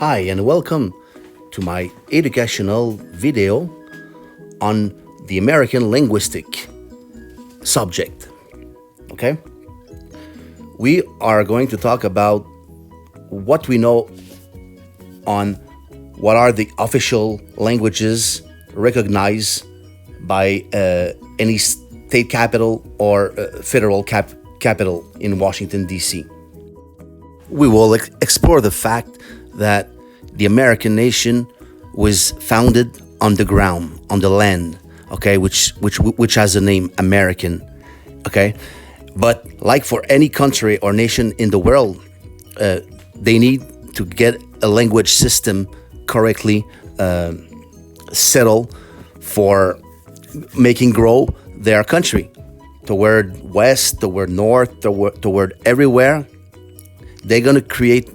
Hi and welcome to my educational video on the American linguistic subject. Okay? We are going to talk about what we know on what are the official languages recognized by any state capital or federal capital in Washington, D.C. We will explore the fact that the American nation was founded on the ground, on the land, okay, which has the name American, okay? But like for any country or nation in the world, they need to get a language system correctly settled for making grow their country toward west, toward north, toward everywhere. They're going to create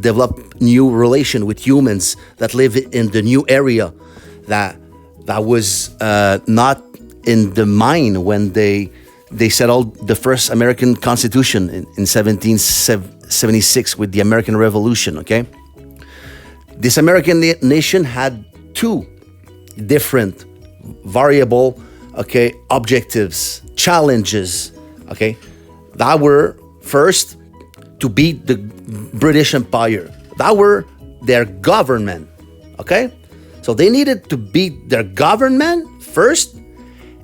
develop new relation with humans that live in the new area that was not in the mind when they settled the first American Constitution in 1776 with the American Revolution, okay? This American nation had two different variable, okay, objectives, challenges, okay? That were first to beat the British Empire. That were their government, okay? So they needed to beat their government first,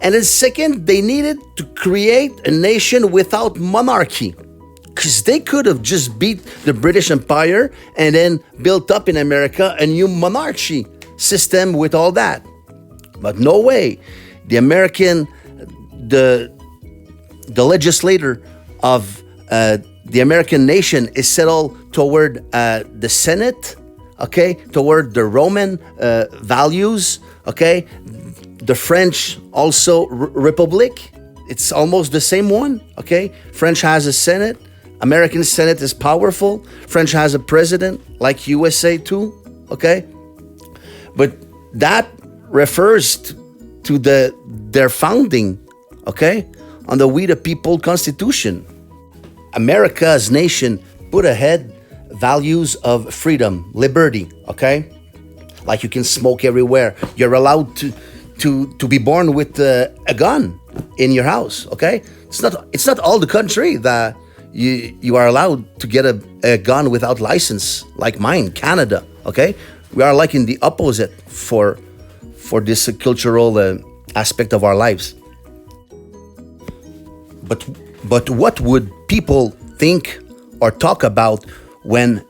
and then second, they needed to create a nation without monarchy, because they could have just beat the British Empire and then built up in America a new monarchy system with all that. But no way. The legislator of the American nation is settled toward the Senate, okay, toward the Roman values, okay. The French also Republic, it's almost the same one, okay. French has a Senate, American Senate is powerful. French has a president, like USA too, okay. But that refers to their founding, okay, on the We the People Constitution. America's nation put ahead values of freedom, liberty, okay? Like you can smoke everywhere. You're allowed to be born with a gun in your house, okay? It's not all the country that you are allowed to get a gun without license, like mine, Canada, okay? We are like in the opposite for this cultural aspect of our lives. But what would people think or talk about when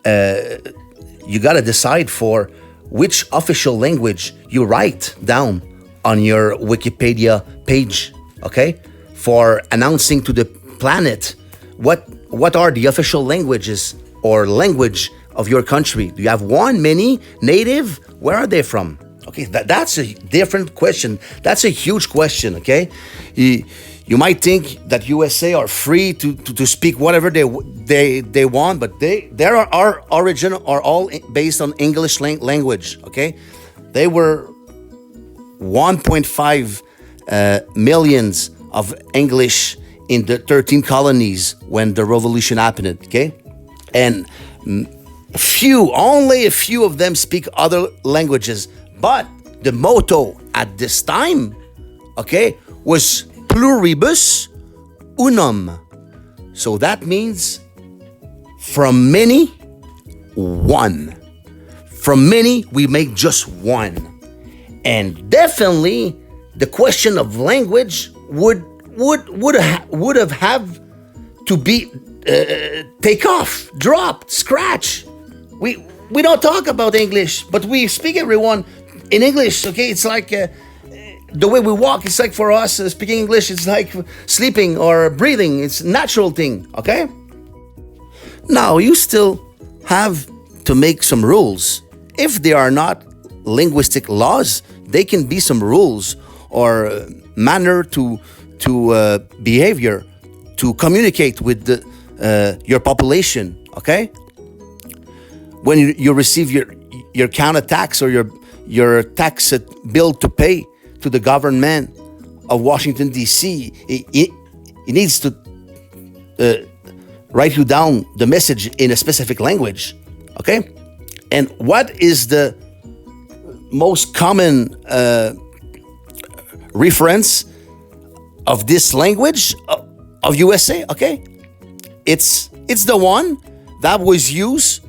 you got to decide for which official language you write down on your Wikipedia page, okay? For announcing to the planet what are the official languages or language of your country? Do you have one, many, native? Where are they from? Okay, that's a different question. That's a huge question, okay? You might think that USA are free to speak whatever they want, but our origin are all based on English language, okay? They were 1.5 millions of English in the 13 colonies when the revolution happened, okay? And only a few of them speak other languages. But the motto at this time, okay, was pluribus unum. So that means from many, one. From many, we make just one. And definitely, the question of language would have to be take off, dropped, scratch. We don't talk about English, but we speak everyone in English, okay? It's like the way we walk, it's like for us, speaking English, it's like sleeping or breathing. It's a natural thing, okay? Now, you still have to make some rules. If they are not linguistic laws, they can be some rules or manner to behavior, to communicate with your population, okay? When you receive your counter tax or your tax bill to pay to the government of Washington, D.C., it needs to write you down the message in a specific language, okay? And what is the most common reference of this language of USA? Okay, it's the one that was used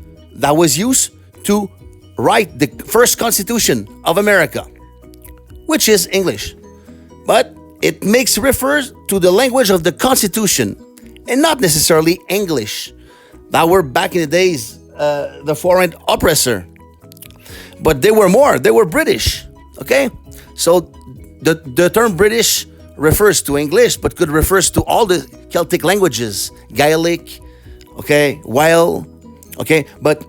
to write the first Constitution of America, which is English. But it refers to the language of the Constitution and not necessarily English. That were back in the days the foreign oppressor. But they were British. Okay, so the term British refers to English, but could refers to all the Celtic languages, Gaelic, okay, Wale, okay. But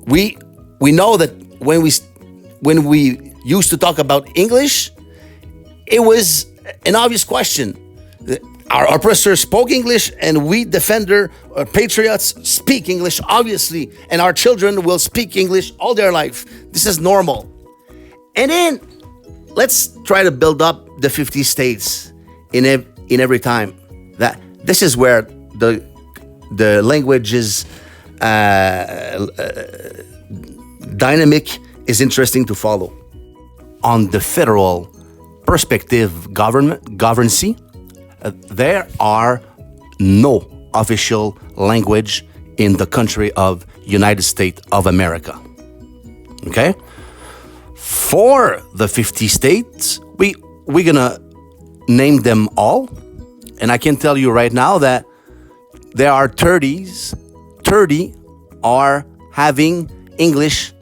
we know that when we used to talk about English, it was an obvious question. Our oppressors spoke English, and we defender patriots speak English, obviously, and our children will speak English all their life. This is normal. And then let's try to build up the 50 states in every time. That this is where the language's dynamic is interesting to follow. On the federal perspective governancy, there are no official language in the country of United States of America. Okay? For the 50 states, we're gonna name them all. And I can tell you right now that there are 30 are having English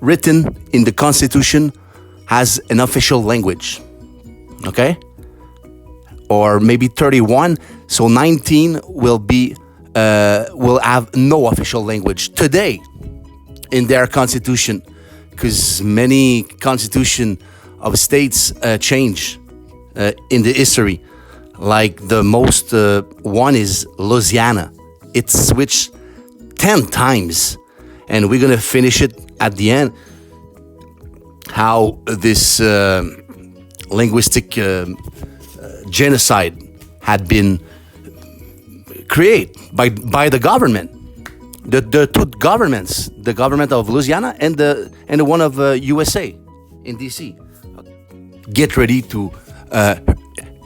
written in the Constitution as an official language. Okay? Or maybe 31, so 19 will have no official language today in their constitution, because many constitution of states change in the history. Like the most one is Louisiana. It switched 10 times, and we're gonna finish it at the end. How this linguistic genocide had been created by the government, the two governments, the government of Louisiana and the one of USA in DC. Get ready to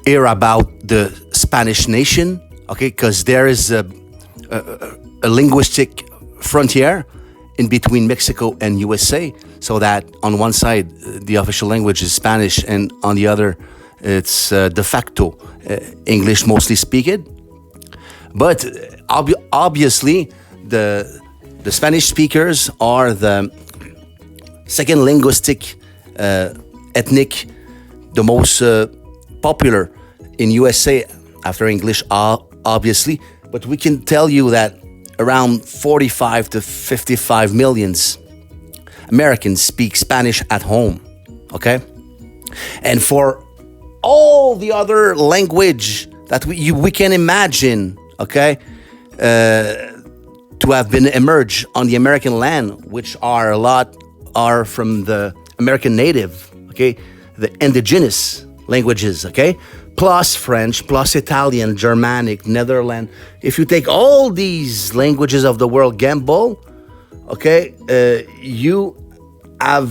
hear about the Spanish nation, okay? Because there is a linguistic frontier in between Mexico and USA, so that on one side the official language is Spanish, and on the other it's de facto English mostly speaking. But obviously the Spanish speakers are the second linguistic ethnic, the most popular in USA after English, obviously. But we can tell you that around 45 to 55 millions Americans speak Spanish at home, okay? And for all the other language that we can imagine, okay, to have been emerged on the American land, which a lot are from the American native, okay, the indigenous languages, okay, plus French, plus Italian, Germanic, Netherlands. If you take all these languages of the world gamble, okay, you have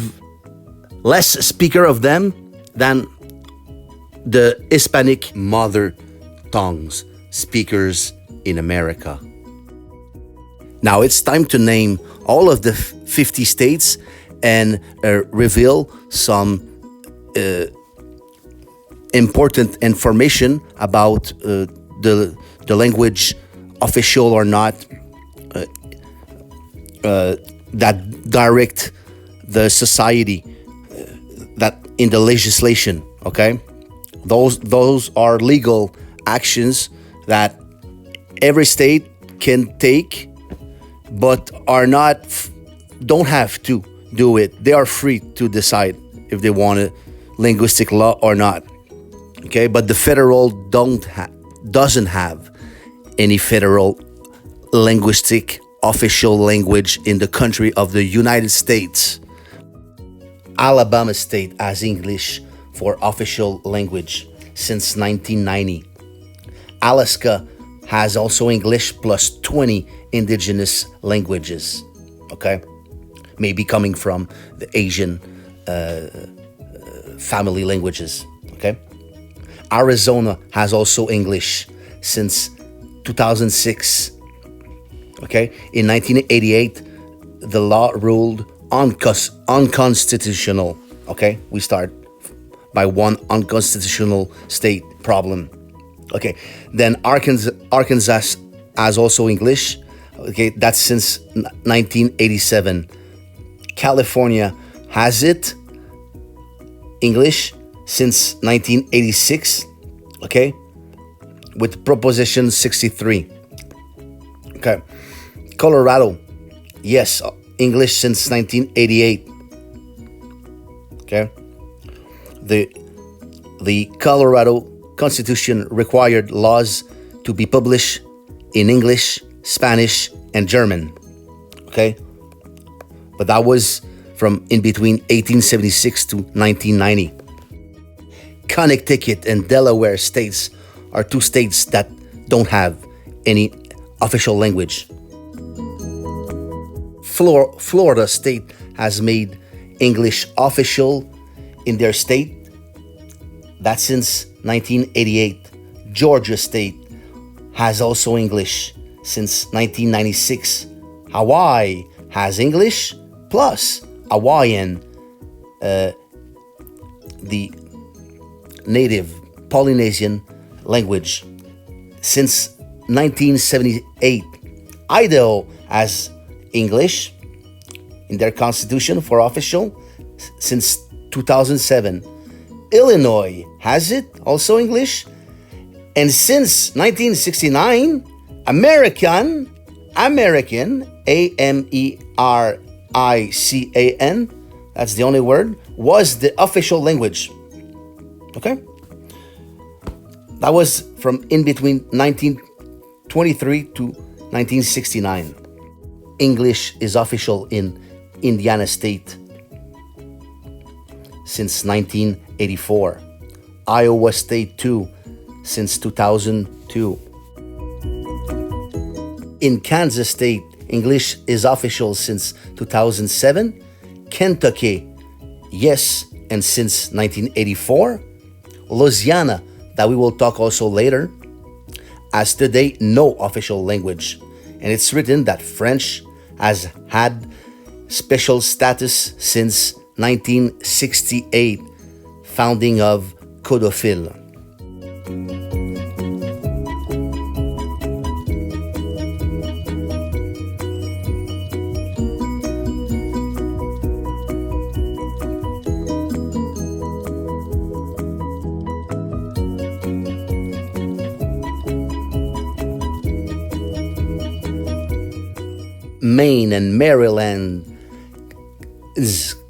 less speaker of them than the Hispanic mother tongues speakers in America. Now it's time to name all of the 50 states and reveal some important information about the language, official or not, that direct the society, that in the legislation, okay? Those are legal actions that every state can take, but don't have to do it. They are free to decide if they want a linguistic law or not. Okay, but the federal doesn't have any federal linguistic official language in the country of the United States. Alabama State has English for official language since 1990. Alaska has also English plus 20 indigenous languages. Okay, maybe coming from the Asian family languages. Okay, Arizona has also English since 2006. Okay, in 1988, the law ruled unconstitutional. Okay, we start by one unconstitutional state problem. Okay, then Arkansas has also English. Okay, that's since 1987. California has it English since 1986. Okay, with Proposition 63. Okay, Colorado, yes, English since 1988. Okay, the Colorado Constitution required laws to be published in English, Spanish, and German. Okay, but that was from in between 1876 to 1990. Connecticut and Delaware states are two states that don't have any official language. Florida state has made English official in their state. That's since 1988. Georgia state has also English since 1996. Hawaii has English plus Hawaiian, the native Polynesian language, since 1978. Idaho has English in their constitution for official since 2007. Illinois has it also English, and since 1969, American, American, that's the only word, was the official language. Okay? That was from in between 1923 to 1969. English is official in Indiana State since 1984. Iowa State too, since 2002. In Kansas State, English is official since 2007. Kentucky, yes, and since 1984. Louisiana, that we will talk also later, has today no official language. And it's written that French has had special status since 1968, founding of Codophile. Maine and Maryland's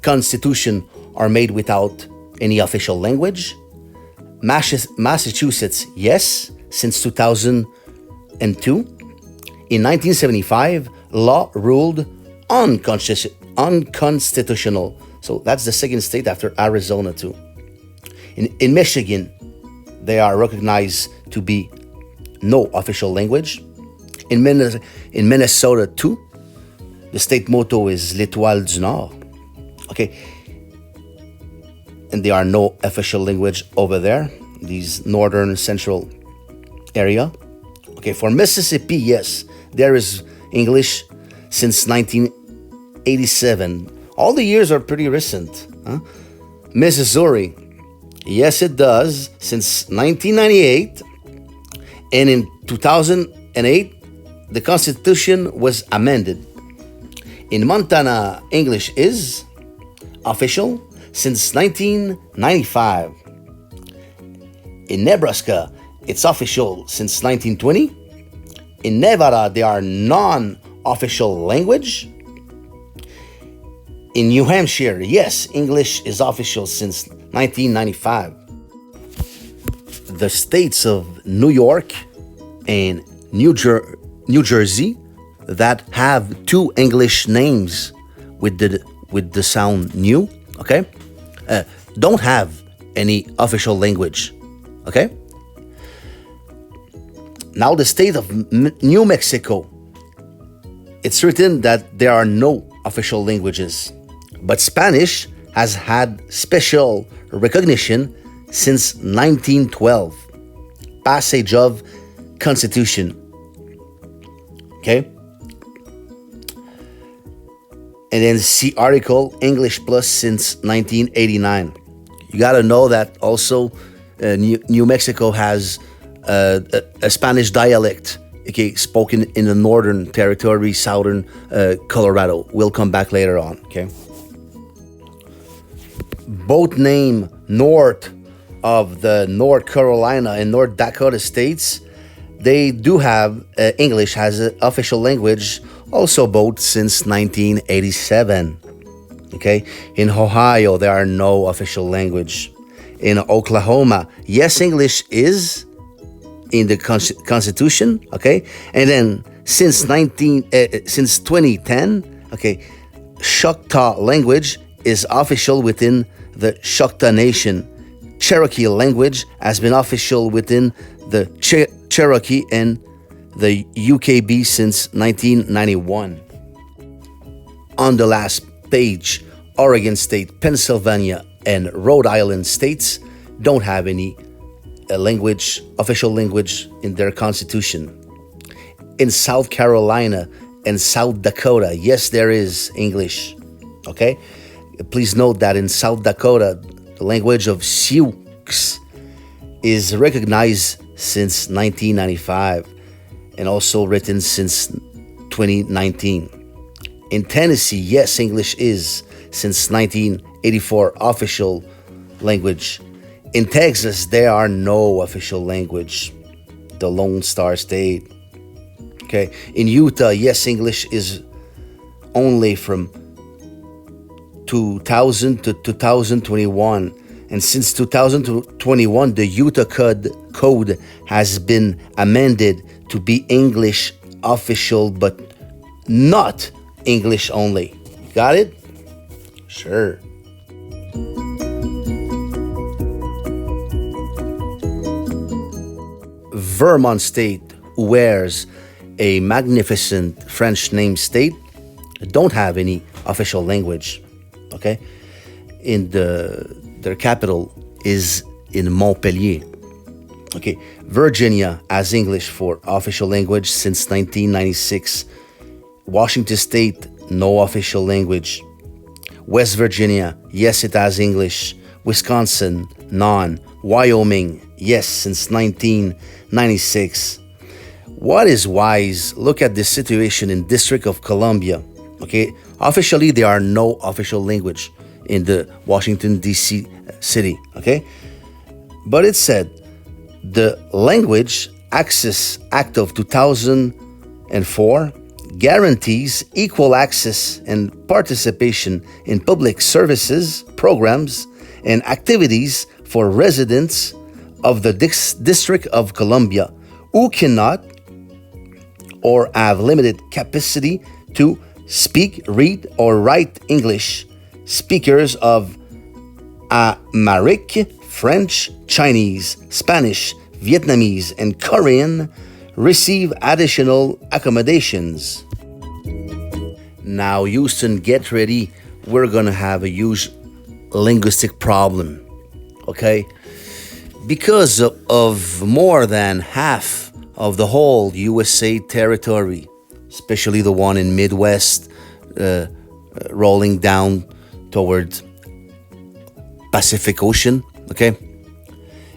constitution are made without any official language. Massachusetts, yes, since 2002. In 1975, law ruled unconstitutional. So that's the second state after Arizona too. In Michigan, they are recognized to be no official language. In Minnesota too, the state motto is L'Étoile du Nord. Okay. And there are no official language over there, these northern central area. Okay, for Mississippi, yes, there is English since 1987. All the years are pretty recent. Huh? Missouri, yes, it does, since 1998. And in 2008, the Constitution was amended. In Montana, English is official since 1995. In Nebraska, it's official since 1920. In Nevada, they are non-official language. In New Hampshire, yes, English is official since 1995. The states of New York and New Jersey that have two English names with the sound new, okay, don't have any official language, okay. Now the state of New Mexico, it's written that there are no official languages, but Spanish has had special recognition since 1912, passage of Constitution. Okay? And then see article English Plus since 1989. You got to know that also New Mexico has a Spanish dialect, okay, spoken in the northern territory, southern Colorado. We'll come back later on, okay? Both name north of the North Carolina and North Dakota states, they do have English as an official language, also both since 1987. Okay, in Ohio there are no official language. In Oklahoma, yes, English is in the Constitution. Okay, and then since 2010, okay, Choctaw language is official within the Choctaw Nation. Cherokee language has been official within the Cherokee and the UKB since 1991. On the last page, Oregon State, Pennsylvania, and Rhode Island states don't have any official language in their constitution. In South Carolina and South Dakota, yes, there is English. Okay? Please note that in South Dakota, the language of Sioux is recognized since 1995 and also written since 2019. In Tennessee, yes, English is since 1984 official language. In Texas, there are no official language, the Lone Star State. Okay. In Utah, yes, English is only from 2000 to 2021. And since 2021, the Utah Code has been amended to be English official, but not English only. Got it? Sure. Vermont State, who wears a magnificent French name state, don't have any official language. Okay? Their capital is in Montpelier. Okay, Virginia has English for official language since 1996. Washington State, no official language. West Virginia, yes, it has English. Wisconsin, none. Wyoming, yes, since 1996. What is wise? Look at the situation in District of Columbia. Okay, officially there are no official language in the Washington, D.C. city, okay? But it said, the Language Access Act of 2004 guarantees equal access and participation in public services, programs, and activities for residents of the District of Columbia who cannot or have limited capacity to speak, read, or write English. Speakers of Amharic, French, Chinese, Spanish, Vietnamese, and Korean receive additional accommodations. Now, Houston, get ready. We're going to have a huge linguistic problem, okay? Because of more than half of the whole USA territory, especially the one in Midwest, rolling down toward Pacific Ocean, okay?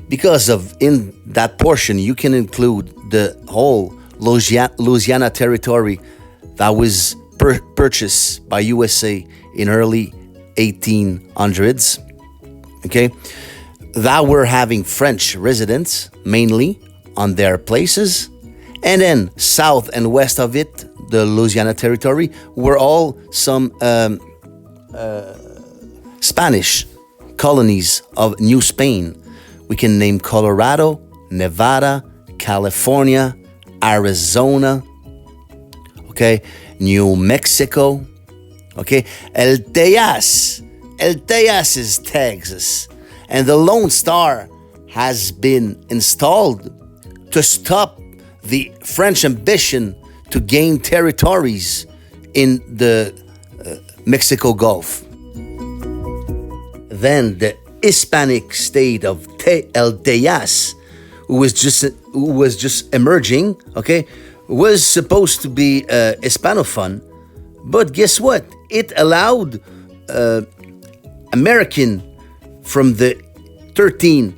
Because of in that portion, you can include the whole Louisiana territory that was purchased by USA in early 1800s, okay? That were having French residents mainly on their places, and then south and west of it, the Louisiana territory, were all some Spanish colonies of New Spain. We can name Colorado, Nevada, California, Arizona, okay, New Mexico, okay, El Tejas is Texas, and the Lone Star has been installed to stop the French ambition to gain territories in the Mexico Gulf. Then the Hispanic state of El Tejas, who was just emerging, okay, was supposed to be Hispanophone, but guess what? It allowed American from the 13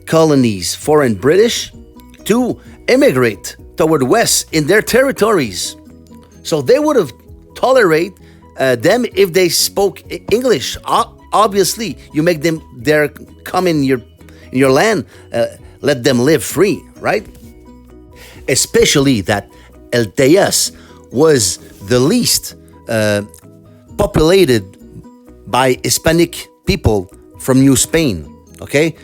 colonies, foreign British, to immigrate toward west in their territories. So they would have tolerated them if they spoke English. Obviously, you make them there come in your land, let them live free, right? Especially that El Tejas was the least populated by Hispanic people from New Spain, okay?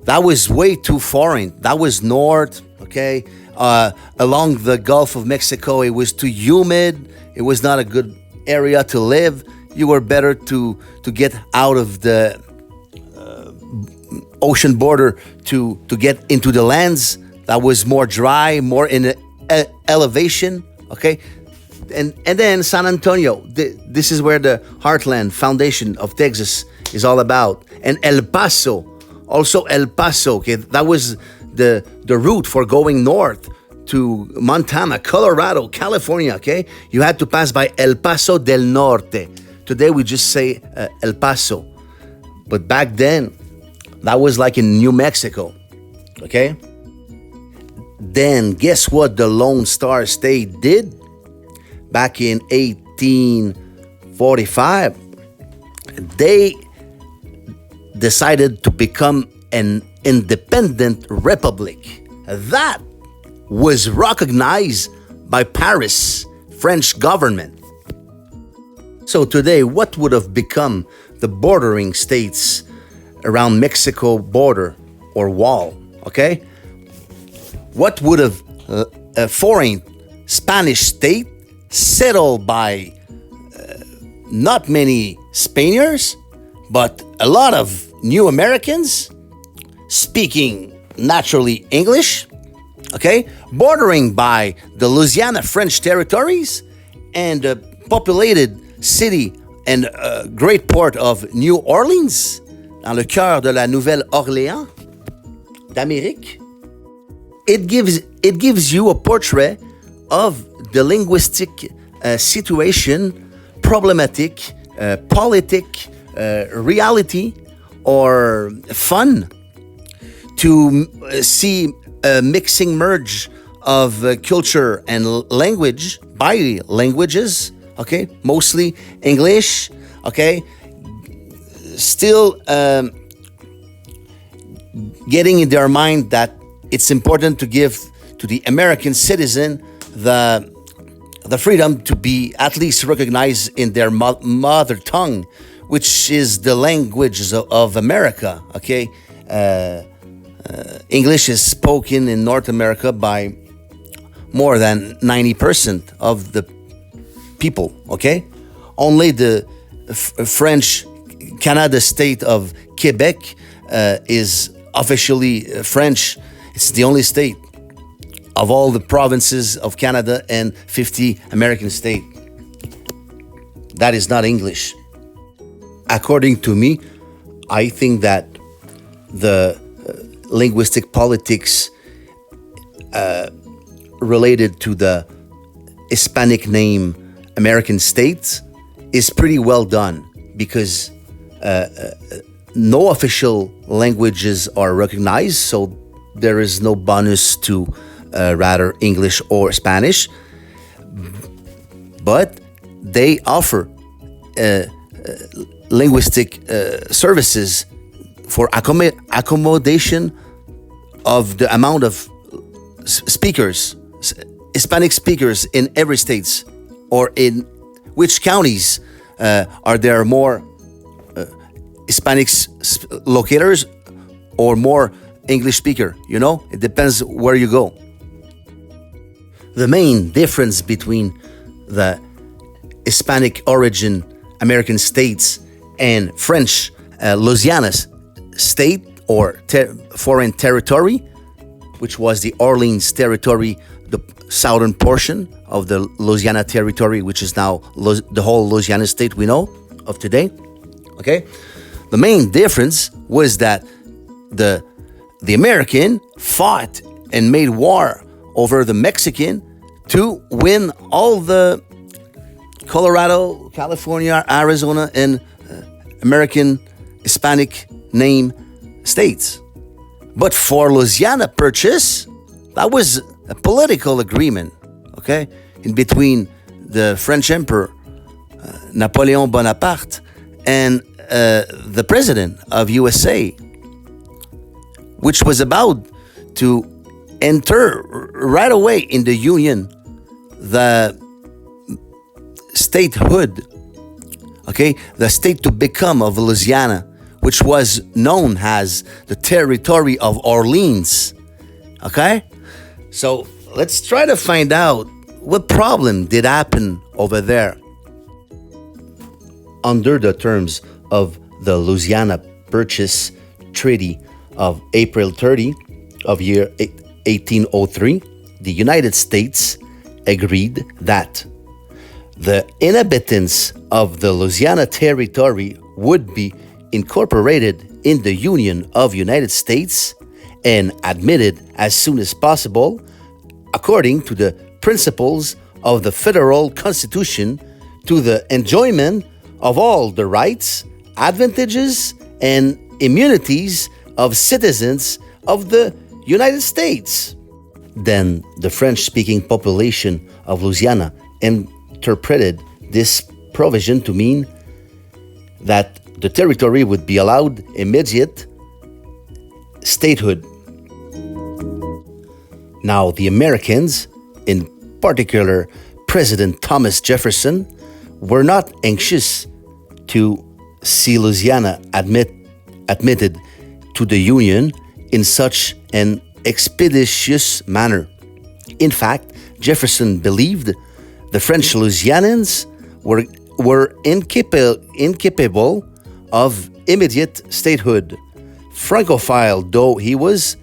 That was way too foreign. That was north, okay? Along the Gulf of Mexico, it was too humid. It was not a good area to live. You were better to get out of the ocean border to get into the lands that was more dry, more in elevation, okay? And then San Antonio, this is where the heartland foundation of Texas is all about. And El Paso, also El Paso, okay? That was the route for going north to Montana, Colorado, California, okay? You had to pass by El Paso del Norte. Today we just say El Paso. But back then, that was like in New Mexico, okay? Then guess what the Lone Star State did? Back in 1845, they decided to become an independent republic. That was recognized by Paris, French government. So today, what would have become the bordering states around Mexico border or wall, okay? What would have a foreign Spanish state settled by not many Spaniards, but a lot of new Americans speaking naturally English, okay? Bordering by the Louisiana French territories and the populated city and great port of New Orleans, dans le cœur de la Nouvelle-Orléans d'Amérique. It gives you a portrait of the linguistic situation, problematic, politic, reality, or fun to see a mixing merge of culture and language by languages, okay, mostly English, okay, still getting in their mind that it's important to give to the American citizen the freedom to be at least recognized in their mother tongue, which is the language of America, okay? English is spoken in North America by more than 90% of the people, okay? Only the French Canada state of Quebec is officially French. It's the only state of all the provinces of Canada and 50 American states that is not English. According to me, I think that the linguistic politics related to the Hispanic name American states is pretty well done because no official languages are recognized, so there is no bonus to rather English or Spanish, but they offer linguistic services for accommodation of the amount of speakers, Hispanic speakers in every state, or in which counties are there more Hispanic locators or more English speaker, you know? It depends where you go. The main difference between the Hispanic origin American states and French Louisiana state or foreign territory, which was the Orleans territory, southern portion of the Louisiana territory, which is now the whole Louisiana state we know of today. Okay, the main difference was that the American fought and made war over the Mexican to win all the Colorado, California, Arizona, and American Hispanic name states. But for Louisiana Purchase, that was a political agreement, okay, in between the French Emperor Napoleon Bonaparte and the President of USA, which was about to enter right away in the Union, the statehood, okay, the state to become of Louisiana, which was known as the territory of Orleans, okay? So let's try to find out what problem did happen over there. Under the terms of the Louisiana Purchase Treaty of April 30 of year 1803, the United States agreed that the inhabitants of the Louisiana Territory would be incorporated in the Union of United States and admitted as soon as possible according to the principles of the federal Constitution to the enjoyment of all the rights, advantages, and immunities of citizens of the United States. Then the French-speaking population of Louisiana interpreted this provision to mean that the territory would be allowed immediate statehood. Now, the Americans, in particular President Thomas Jefferson, were not anxious to see Louisiana admitted to the Union in such an expeditious manner. In fact, Jefferson believed the French Louisianians were incapable of immediate statehood. Francophile though he was,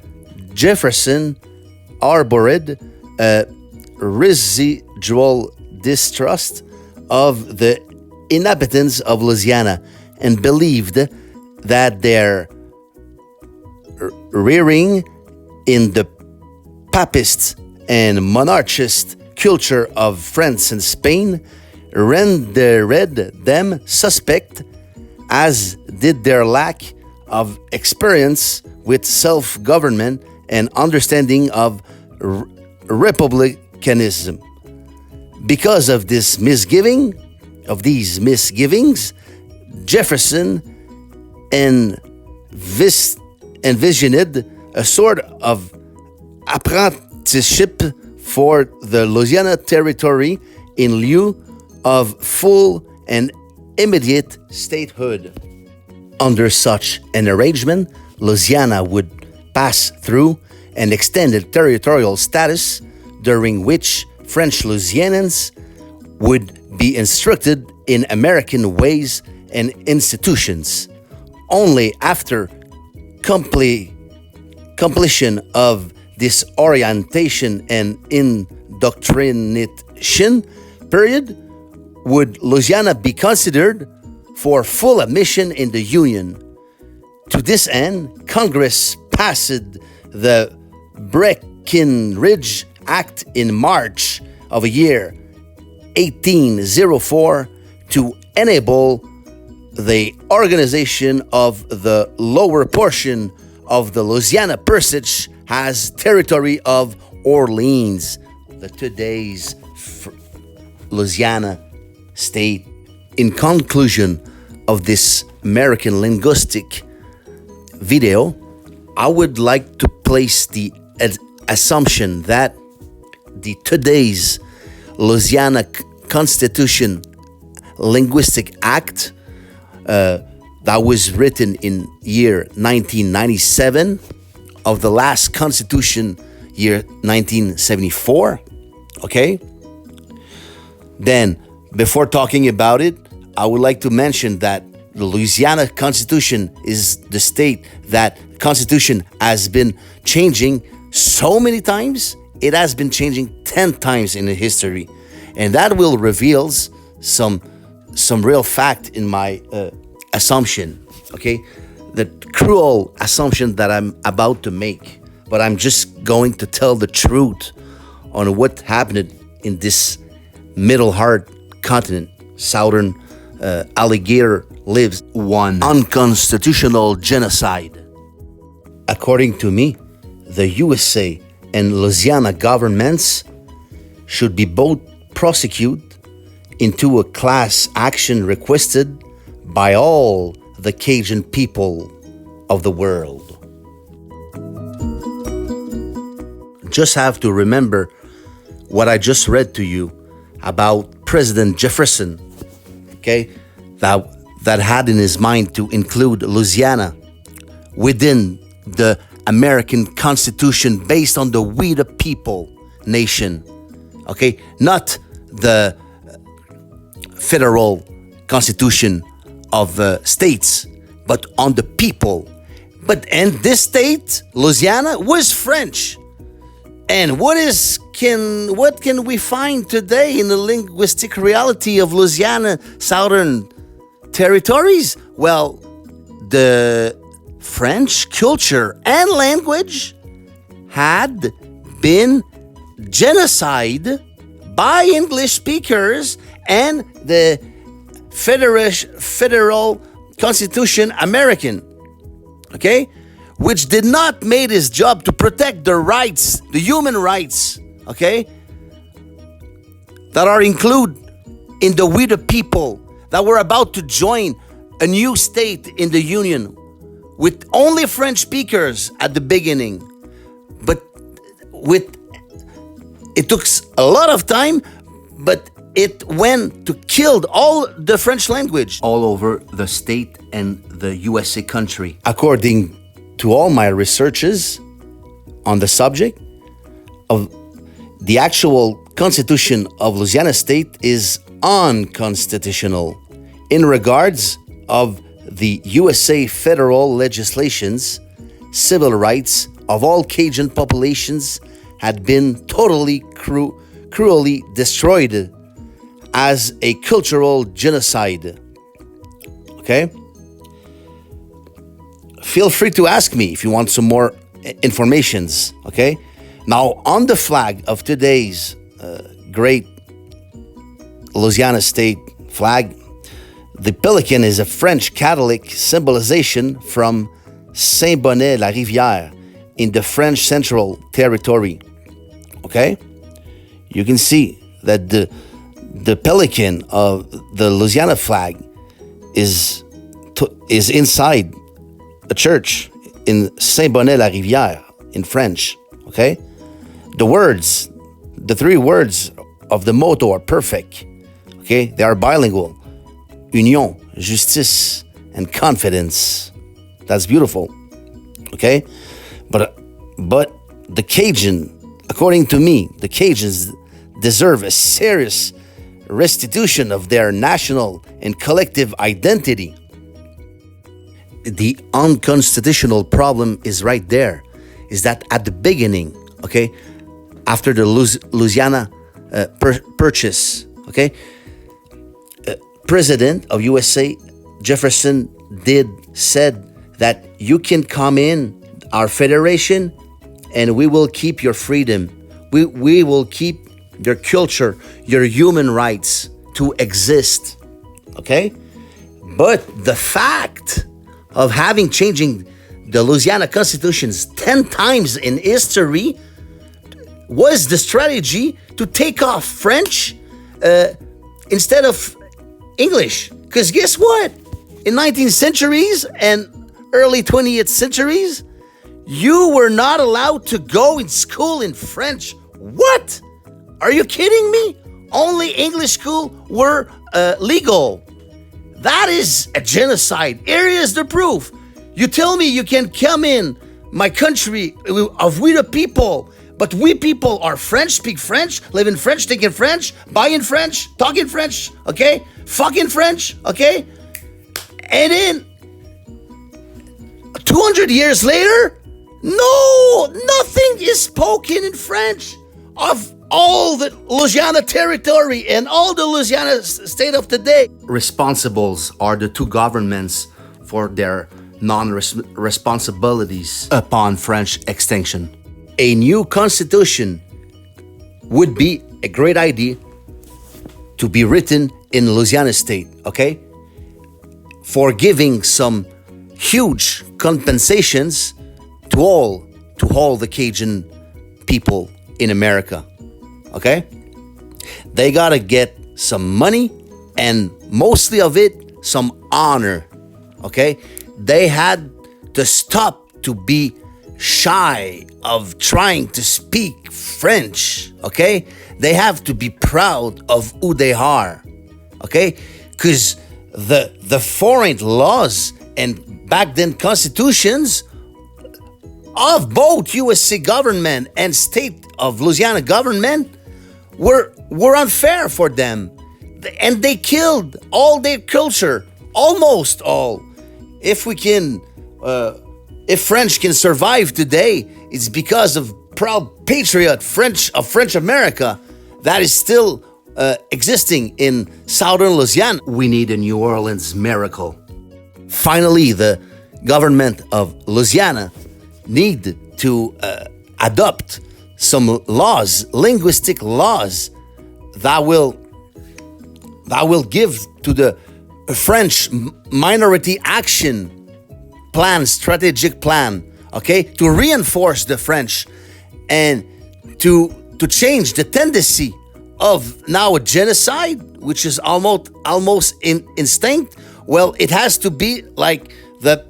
Jefferson harbored a residual distrust of the inhabitants of Louisiana and believed that their rearing in the papist and monarchist culture of France and Spain rendered them suspect, as did their lack of experience with self-government and understanding of republicanism. Because of these misgivings, Jefferson envisioned a sort of apprenticeship for the Louisiana Territory in lieu of full and immediate statehood. Under such an arrangement, Louisiana would pass through an extended territorial status during which French Louisianians would be instructed in American ways and institutions. Only after completion of this orientation and indoctrination period would Louisiana be considered for full admission in the Union. To this end, Congress passed the Breckinridge Act in March of a year 1804 to enable the organization of the lower portion of the Louisiana Purchase as territory of Orleans, the today's Louisiana state. In conclusion of this American linguistic video, I would like to place the assumption that the today's Louisiana Constitution Linguistic Act that was written in year 1997 of the last Constitution year 1974, okay? Then, before talking about it, I would like to mention that the Louisiana Constitution is the state that Constitution has been changing so many times it has been changing 10 times in the history. And that will reveals some real fact in my assumption, okay? The cruel assumption that I'm about to make, but I'm just going to tell the truth on what happened in this middle hard continent, southern alligator lives one unconstitutional genocide. According to me, the USA and Louisiana governments should be both prosecuted into a class action requested by all the Cajun people of the world. Just have to remember what I just read to you about President Jefferson, okay, that had in his mind to include Louisiana within the American Constitution based on the we the people nation, okay, not the federal constitution of states, but on the people. And this state, Louisiana, was French. And what can we find today in the linguistic reality of Louisiana Southern territories? Well, the French culture and language had been genocide by English speakers, and the federal Constitution American, okay, which did not make his job to protect the rights, the human rights, okay, that are included in the we the people that were about to join a new state in the Union with only French speakers at the beginning. But it took a lot of time, but it went to kill all the French language all over the state and the USA country. According to all my researches on the subject of the actual constitution of Louisiana State is unconstitutional in regards of the USA federal legislations. Civil rights of all Cajun populations had been totally cruelly destroyed as a cultural genocide. Okay? Feel free to ask me if you want some more informations. Okay? Now, on the flag of today's great Louisiana State flag, the pelican is a French Catholic symbolization from Saint-Bonnet-la-Rivière in the French Central Territory. Okay? You can see that the pelican of the Louisiana flag is inside a church in Saint-Bonnet-la-Rivière in French. Okay? The three words of the motto are perfect. Okay? They are bilingual. Union, justice, and confidence. That's beautiful. Okay? But the Cajun, according to me, the Cajuns deserve a serious restitution of their national and collective identity. The unconstitutional problem is right there, is that at the beginning, okay, after the Louisiana purchase, okay, President of USA Jefferson said that you can come in our federation and we will keep your freedom. We will keep your culture, your human rights to exist. Okay? But the fact of changing the Louisiana constitutions 10 times in history was the strategy to take off French instead of English. Because guess what? In 19th centuries and early 20th centuries, you were not allowed to go in school in French. What? Are you kidding me? Only English school were legal. That is a genocide. Here is the proof. You tell me you can come in my country of we the people, but we people are French, speak French, live in French, think in French, buy in French, talk in French, okay? Fucking French, okay? And then 200 years later, no, nothing is spoken in French. of all the Louisiana territory and all the Louisiana state of today. Responsibles are the two governments for their non-responsibilities upon French extinction. A new constitution would be a great idea to be written in Louisiana state, okay? For giving some huge compensations to all the Cajun people in America, okay? They gotta get some money and mostly of it, some honor, okay? They had to stop to be shy of trying to speak French, okay? They have to be proud of who they are, okay? Because the foreign laws and back then constitutions of both USC government and state of Louisiana government were unfair for them. And they killed all their culture, almost all. If French can survive today, it's because of proud patriot French America that is still existing in southern Louisiana. We need a New Orleans miracle. Finally, the government of Louisiana need to adopt some laws, linguistic laws, that will give to the French minority action plan, strategic plan, okay, to reinforce the French and to change the tendency of now a genocide, which is almost instinct. Well, it has to be like the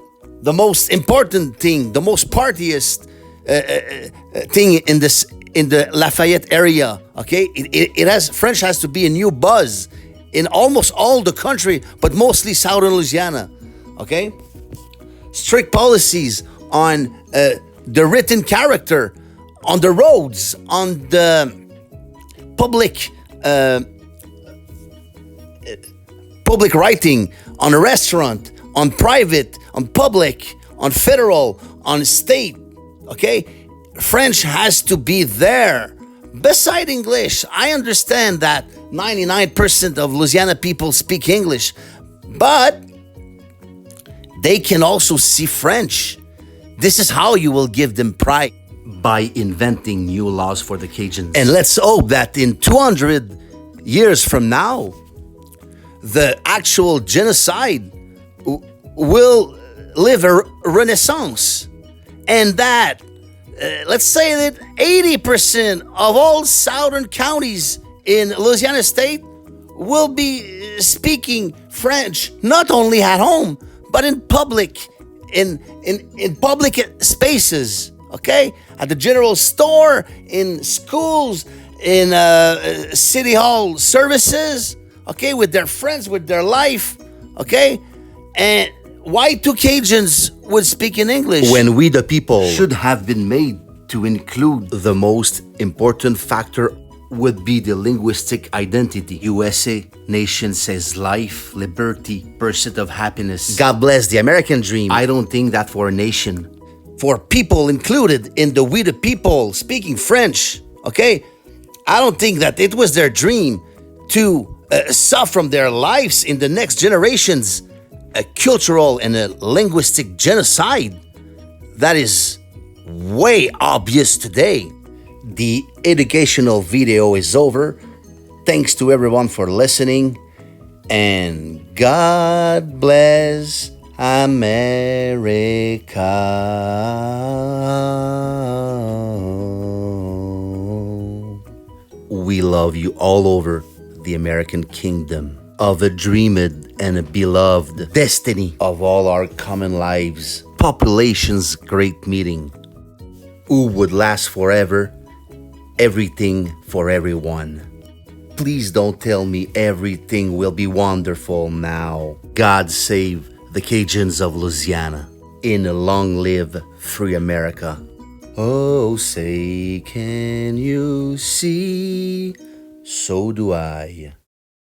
most important thing, the most partiest thing in the Lafayette area. Okay, French has to be a new buzz in almost all the country, but mostly southern Louisiana. Okay, strict policies on the written character, on the roads, on the public writing, on a restaurant, on private, on public, on federal, on state. Okay, French has to be there. Beside English, I understand that 99% of Louisiana people speak English, but they can also see French. This is how you will give them pride, by inventing new laws for the Cajuns. And let's hope that in 200 years from now, the actual genocide will live a renaissance, and that let's say that 80% of all southern counties in Louisiana state will be speaking French, not only at home, but in public, in public spaces, okay? At the general store, in schools, in city hall services, okay? With their friends, with their life, okay? And why two Cajuns would speak in English when we the people should have been made to include the most important factor would be the linguistic identity. USA nation says life, liberty, pursuit of happiness. God bless the American dream. I don't think that for a nation, for people included in the we the people speaking French, okay? I don't think that it was their dream to suffer from their lives in the next generations a cultural and a linguistic genocide that is way obvious today. The educational video is over. Thanks to everyone for listening, and God bless America. We love you all over the American kingdom, of a dreamed and a beloved destiny of all our common lives. Population's great meeting, who would last forever, everything for everyone. Please don't tell me everything will be wonderful now. God save the Cajuns of Louisiana. In a long live free America. Oh, say can you see? So do I.